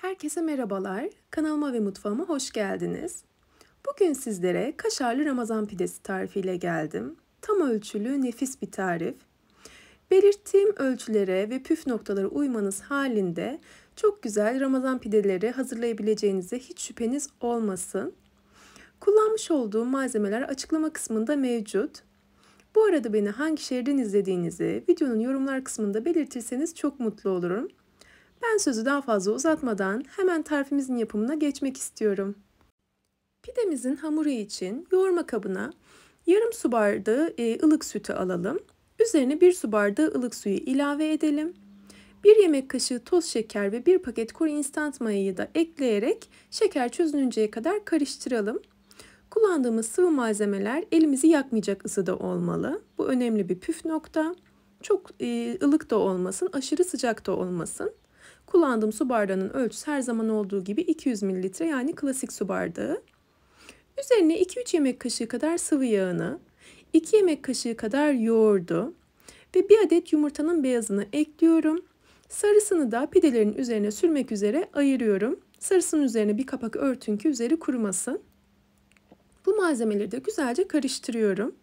Herkese merhabalar. Kanalıma ve mutfağıma hoş geldiniz. Bugün sizlere kaşarlı Ramazan pidesi tarifiyle geldim. Tam ölçülü nefis bir tarif. Belirttiğim ölçülere ve püf noktalara uymanız halinde çok güzel Ramazan pideleri hazırlayabileceğinize hiç şüpheniz olmasın. Kullanmış olduğum malzemeler açıklama kısmında mevcut. Bu arada beni hangi şehirden izlediğinizi videonun yorumlar kısmında belirtirseniz çok mutlu olurum. Ben sözü daha fazla uzatmadan hemen tarifimizin yapımına geçmek istiyorum. Pidemizin hamuru için yoğurma kabına yarım su bardağı ılık sütü alalım. Üzerine 1 su bardağı ılık suyu ilave edelim. 1 yemek kaşığı toz şeker ve 1 paket kuru instant mayayı da ekleyerek şeker çözününceye kadar karıştıralım. Kullandığımız sıvı malzemeler elimizi yakmayacak ısıda olmalı. Bu önemli bir püf nokta. Çok ılık da olmasın, aşırı sıcak da olmasın. Kullandığım su bardağının ölçüsü her zaman olduğu gibi 200 mililitre, yani klasik su bardağı. Üzerine 2-3 yemek kaşığı kadar sıvı yağını, 2 yemek kaşığı kadar yoğurdu ve 1 adet yumurtanın beyazını ekliyorum. Sarısını da pidelerin üzerine sürmek üzere ayırıyorum. Sarısının üzerine bir kapak örtün ki üzeri kurumasın. Bu malzemeleri de güzelce karıştırıyorum.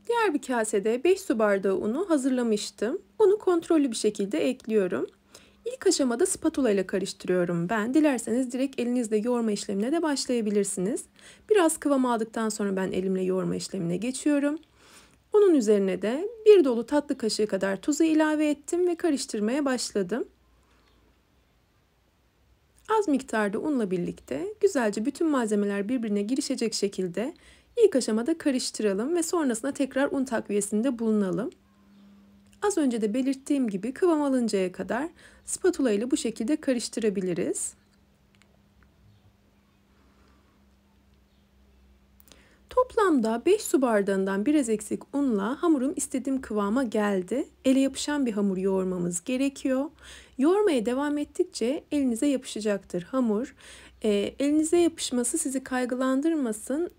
Diğer bir kasede 5 su bardağı unu hazırlamıştım. Unu kontrollü bir şekilde ekliyorum. İlk aşamada spatula ile karıştırıyorum ben. Dilerseniz direkt elinizle yoğurma işlemine de başlayabilirsiniz. Biraz kıvam aldıktan sonra ben elimle yoğurma işlemine geçiyorum. Onun üzerine de 1 dolu tatlı kaşığı kadar tuzu ilave ettim ve karıştırmaya başladım. Az miktarda unla birlikte güzelce bütün malzemeler birbirine girişecek şekilde ilk aşamada karıştıralım ve sonrasında tekrar un takviyesinde bulunalım. Az önce de belirttiğim gibi kıvam alıncaya kadar spatula ile bu şekilde karıştırabiliriz. Toplamda 5 su bardağından biraz eksik unla hamurum istediğim kıvama geldi. Ele yapışan bir hamur yoğurmamız gerekiyor. Yoğurmaya devam ettikçe elinize yapışacaktır hamur. Elinize yapışması sizi kaygılandırmasın.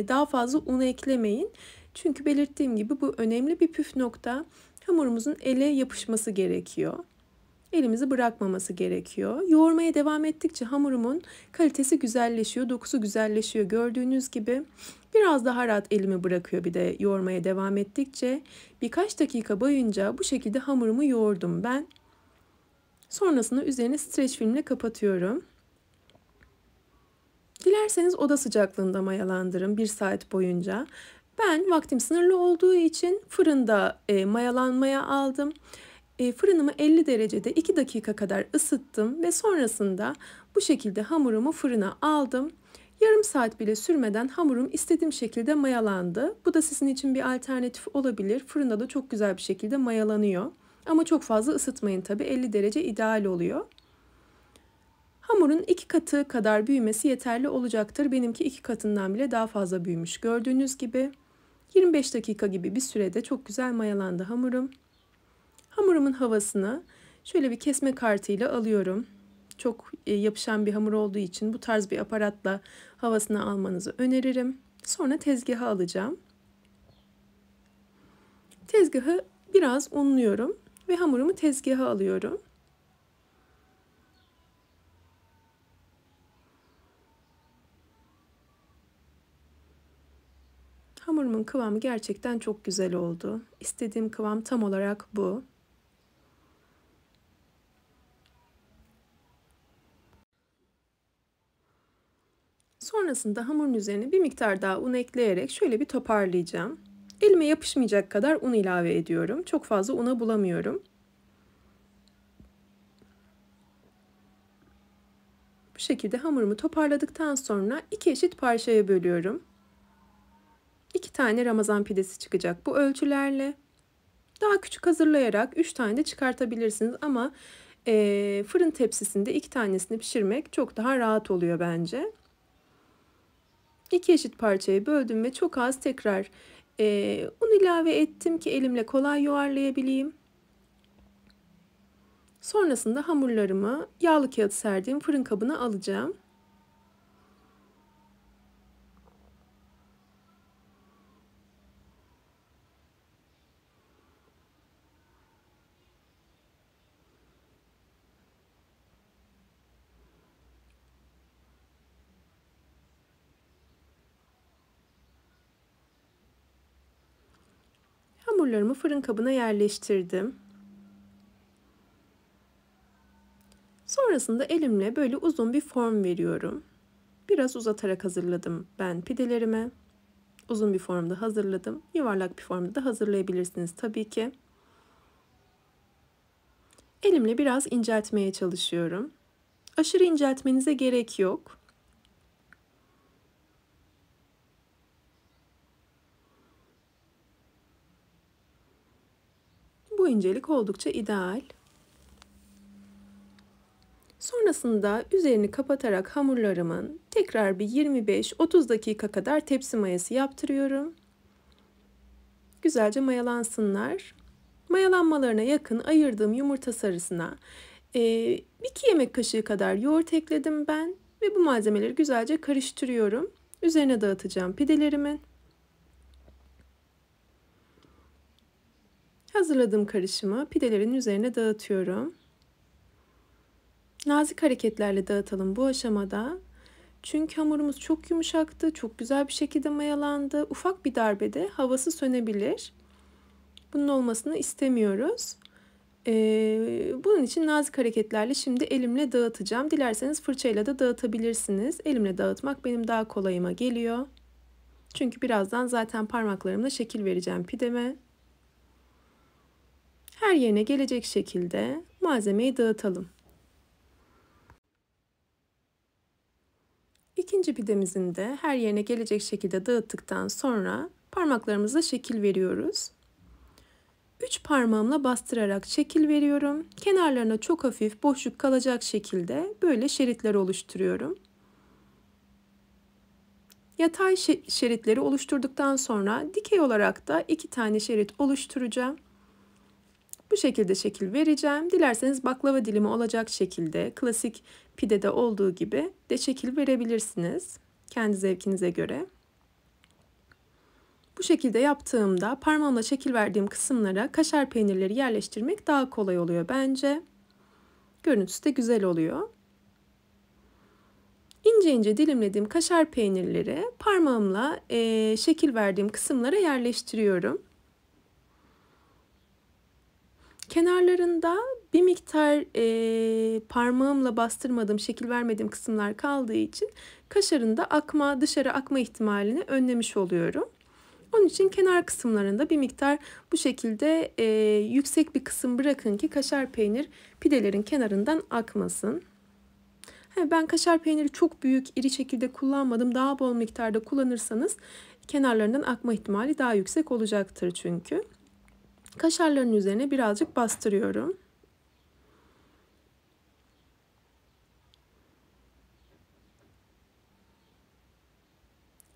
Daha fazla un eklemeyin. Çünkü belirttiğim gibi bu önemli bir püf nokta. Hamurumuzun ele yapışması gerekiyor. Elimizi bırakmaması gerekiyor. Yoğurmaya devam ettikçe hamurumun kalitesi güzelleşiyor, dokusu güzelleşiyor. Gördüğünüz gibi biraz daha rahat elimi bırakıyor bir de yoğurmaya devam ettikçe. Birkaç dakika boyunca bu şekilde hamurumu yoğurdum ben. Sonrasında üzerine streç filmle kapatıyorum. Dilerseniz oda sıcaklığında mayalandırın 1 saat boyunca. Ben vaktim sınırlı olduğu için fırında mayalanmaya aldım. Fırınımı 50 derecede 2 dakika kadar ısıttım ve sonrasında bu şekilde hamurumu fırına aldım. Yarım saat bile sürmeden hamurum istediğim şekilde mayalandı. Bu da sizin için bir alternatif olabilir. Fırında da çok güzel bir şekilde mayalanıyor. Ama çok fazla ısıtmayın tabii. 50 derece ideal oluyor. Hamurun 2 katı kadar büyümesi yeterli olacaktır. Benimki 2 katından bile daha fazla büyümüş. Gördüğünüz gibi 25 dakika gibi bir sürede çok güzel mayalandı hamurum. Hamurumun havasını şöyle bir kesme kartıyla alıyorum. Çok yapışan bir hamur olduğu için bu tarz bir aparatla havasını almanızı öneririm. Sonra tezgaha alacağım. Tezgahı biraz unluyorum ve hamurumu tezgaha alıyorum. Hamurumun kıvamı gerçekten çok güzel oldu. İstediğim kıvam tam olarak bu. Sonrasında hamurun üzerine bir miktar daha un ekleyerek şöyle bir toparlayacağım. Elime yapışmayacak kadar un ilave ediyorum. Çok fazla una bulamıyorum. Bu şekilde hamurumu toparladıktan sonra 2 eşit parçaya bölüyorum. 2 tane Ramazan pidesi çıkacak bu ölçülerle. Daha küçük hazırlayarak 3 tane de çıkartabilirsiniz ama fırın tepsisinde 2 tanesini pişirmek çok daha rahat oluyor bence. 2 eşit parçaya böldüm ve çok az tekrar un ilave ettim ki elimle kolay yuvarlayabileyim. Sonrasında hamurlarımı yağlı kağıt serdiğim fırın kabına alacağım. Hamurlarımı fırın kabına yerleştirdim. Sonrasında elimle böyle uzun bir form veriyorum. Biraz uzatarak hazırladım ben pidelerimi. Uzun bir formda hazırladım. Yuvarlak bir formda da hazırlayabilirsiniz tabii ki. Elimle biraz inceltmeye çalışıyorum. Aşırı inceltmenize gerek yok. Bu incelik oldukça ideal. Sonrasında üzerini kapatarak hamurlarımın tekrar bir 25-30 dakika kadar tepsi mayası yaptırıyorum. Güzelce mayalansınlar. Mayalanmalarına yakın ayırdığım yumurta sarısına 2 yemek kaşığı kadar yoğurt ekledim ben ve bu malzemeleri güzelce karıştırıyorum. Üzerine dağıtacağım pidelerimi. Hazırladığım karışımı pidelerin üzerine dağıtıyorum. Nazik hareketlerle dağıtalım bu aşamada. Çünkü hamurumuz çok yumuşaktı, çok güzel bir şekilde mayalandı. Ufak bir darbede havası sönebilir. Bunun olmasını istemiyoruz. Bunun için nazik hareketlerle şimdi elimle dağıtacağım. Dilerseniz fırçayla da dağıtabilirsiniz. Elimle dağıtmak benim daha kolayıma geliyor. Çünkü birazdan zaten parmaklarımla şekil vereceğim pideme. Her yerine gelecek şekilde malzemeyi dağıtalım. İkinci pidemizin de her yerine gelecek şekilde dağıttıktan sonra parmaklarımızla şekil veriyoruz. 3 parmağımla bastırarak şekil veriyorum. Kenarlarına çok hafif boşluk kalacak şekilde böyle şeritler oluşturuyorum. Yatay şeritleri oluşturduktan sonra dikey olarak da 2 tane şerit oluşturacağım. Bu şekilde şekil vereceğim. Dilerseniz baklava dilimi olacak şekilde klasik pidede olduğu gibi de şekil verebilirsiniz. Kendi zevkinize göre. Bu şekilde yaptığımda parmağımla şekil verdiğim kısımlara kaşar peynirleri yerleştirmek daha kolay oluyor bence. Görüntüsü de güzel oluyor. İnce ince dilimlediğim kaşar peynirleri parmağımla şekil verdiğim kısımlara yerleştiriyorum. Kenarlarında bir miktar parmağımla bastırmadığım, şekil vermediğim kısımlar kaldığı için kaşarın da dışarı akma ihtimalini önlemiş oluyorum. Onun için kenar kısımlarında bir miktar bu şekilde yüksek bir kısım bırakın ki kaşar peynir pidelerin kenarından akmasın. Ben kaşar peyniri çok büyük, iri şekilde kullanmadım. Daha bol miktarda kullanırsanız kenarlarından akma ihtimali daha yüksek olacaktır çünkü. Kaşarların üzerine birazcık bastırıyorum.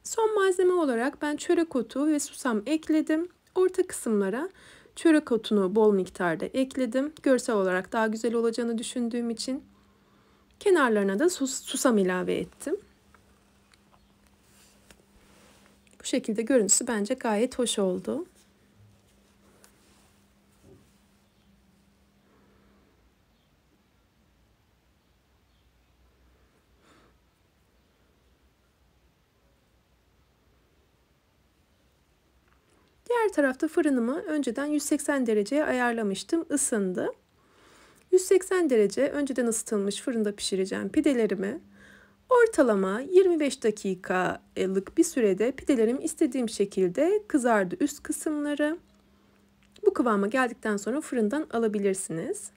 Son malzeme olarak ben çörek otu ve susam ekledim. Orta kısımlara çörek otunu bol miktarda ekledim. Görsel olarak daha güzel olacağını düşündüğüm için. Kenarlarına da susam ilave ettim. Bu şekilde görüntüsü bence gayet hoş oldu. Diğer tarafta fırınımı önceden 180 dereceye ayarlamıştım. Isındı. 180 derece önceden ısıtılmış fırında pişireceğim pidelerimi. Ortalama 25 dakikalık bir sürede pidelerim istediğim şekilde kızardı üst kısımları. Bu kıvama geldikten sonra fırından alabilirsiniz.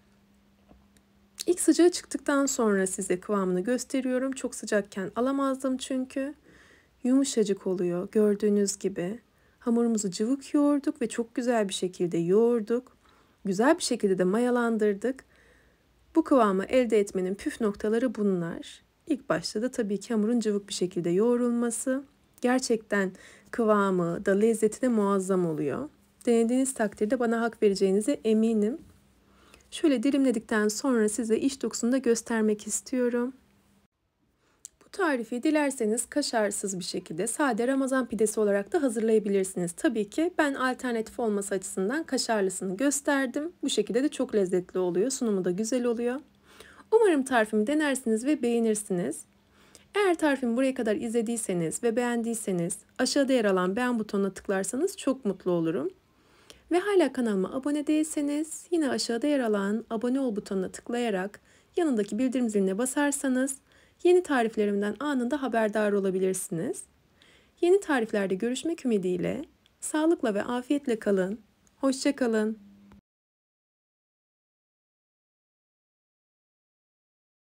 İlk sıcağı çıktıktan sonra size kıvamını gösteriyorum. Çok sıcakken alamazdım çünkü. Yumuşacık oluyor gördüğünüz gibi. Hamurumuzu cıvık yoğurduk ve çok güzel bir şekilde yoğurduk. Güzel bir şekilde de mayalandırdık. Bu kıvamı elde etmenin püf noktaları bunlar. İlk başta da tabii ki hamurun cıvık bir şekilde yoğrulması. Gerçekten kıvamı da lezzeti de muazzam oluyor. Denediğiniz takdirde bana hak vereceğinize eminim. Şöyle dilimledikten sonra size iç dokusunu da göstermek istiyorum. Bu tarifi dilerseniz kaşarsız bir şekilde sade Ramazan pidesi olarak da hazırlayabilirsiniz. Tabii ki ben alternatif olması açısından kaşarlısını gösterdim. Bu şekilde de çok lezzetli oluyor. Sunumu da güzel oluyor. Umarım tarifimi denersiniz ve beğenirsiniz. Eğer tarifimi buraya kadar izlediyseniz ve beğendiyseniz aşağıda yer alan beğen butonuna tıklarsanız çok mutlu olurum. Ve hala kanalıma abone değilseniz yine aşağıda yer alan abone ol butonuna tıklayarak yanındaki bildirim ziline basarsanız yeni tariflerimden anında haberdar olabilirsiniz. Yeni tariflerde görüşmek ümidiyle sağlıkla ve afiyetle kalın. Hoşça kalın.